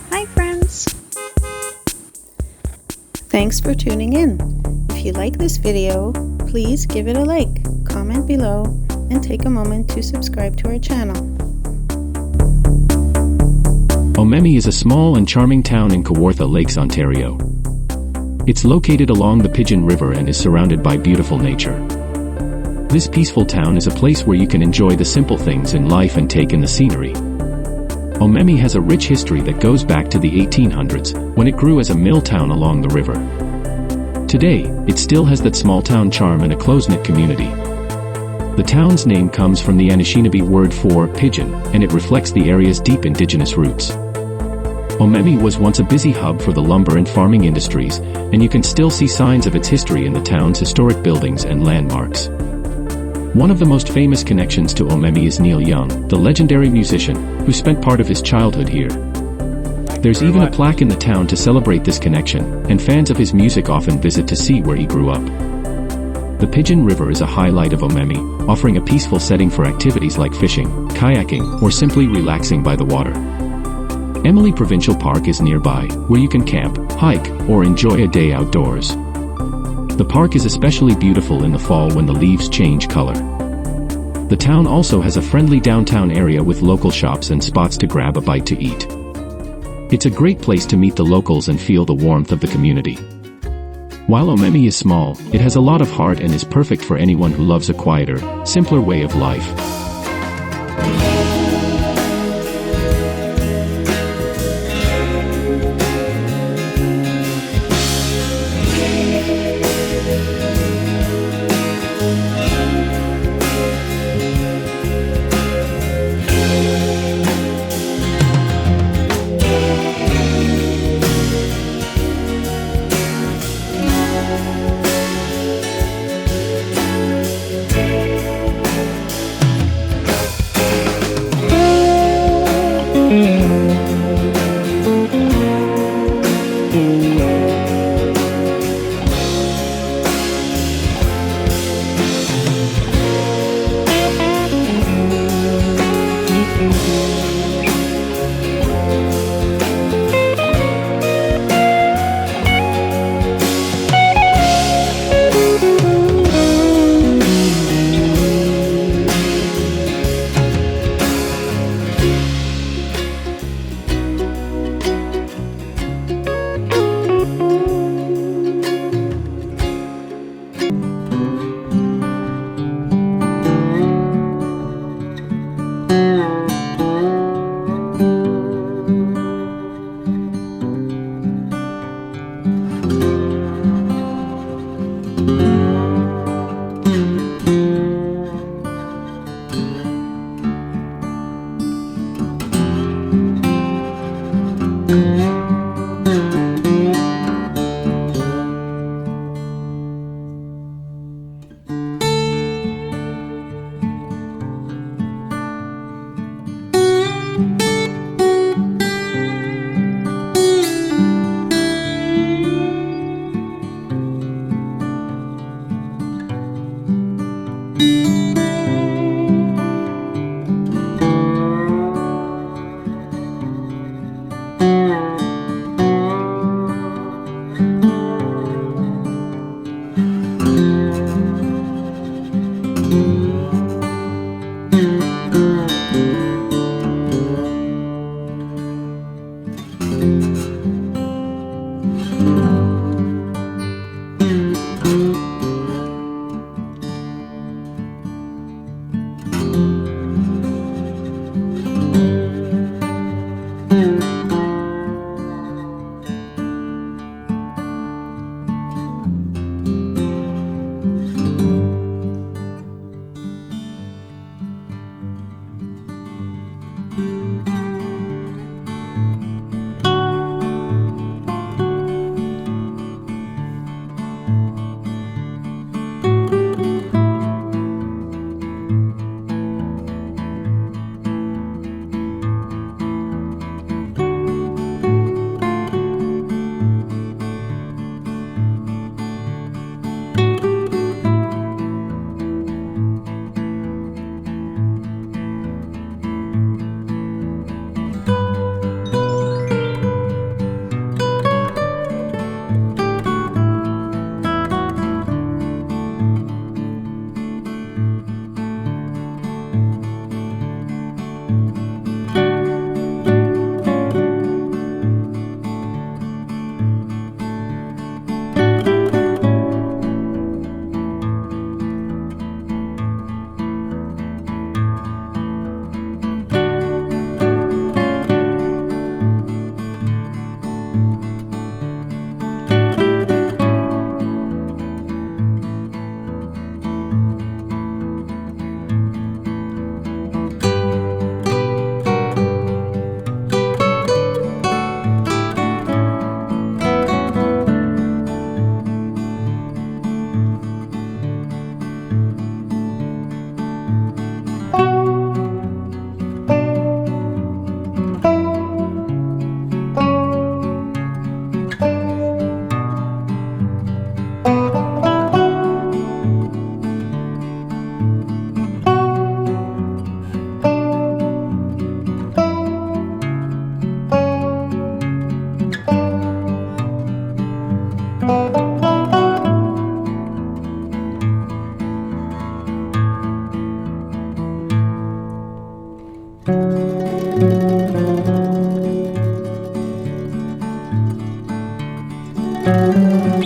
Hi friends! Thanks for tuning in. If you like this video, please give it a like, comment below, and take a moment to subscribe to our channel. Omemee is a small and charming town in Kawartha Lakes, Ontario. It's located along the Pigeon River and is surrounded by beautiful nature. This peaceful town is a place where you can enjoy the simple things in life and take in the scenery. Omemee has a rich history that goes back to the 1800s, when it grew as a mill town along the river. Today, it still has that small-town charm and a close-knit community. The town's name comes from the Anishinaabe word for pigeon, and it reflects the area's deep indigenous roots. Omemee was once a busy hub for the lumber and farming industries, and you can still see signs of its history in the town's historic buildings and landmarks. One of the most famous connections to Omemee is Neil Young, the legendary musician, who spent part of his childhood here. There's even a plaque in the town to celebrate this connection, and fans of his music often visit to see where he grew up. The Pigeon River is a highlight of Omemee, offering a peaceful setting for activities like fishing, kayaking, or simply relaxing by the water. Emily Provincial Park is nearby, where you can camp, hike, or enjoy a day outdoors. The park is especially beautiful in the fall when the leaves change color. The town also has a friendly downtown area with local shops and spots to grab a bite to eat. It's a great place to meet the locals and feel the warmth of the community. While Omemee is small, it has a lot of heart and is perfect for anyone who loves a quieter, simpler way of life. Bye.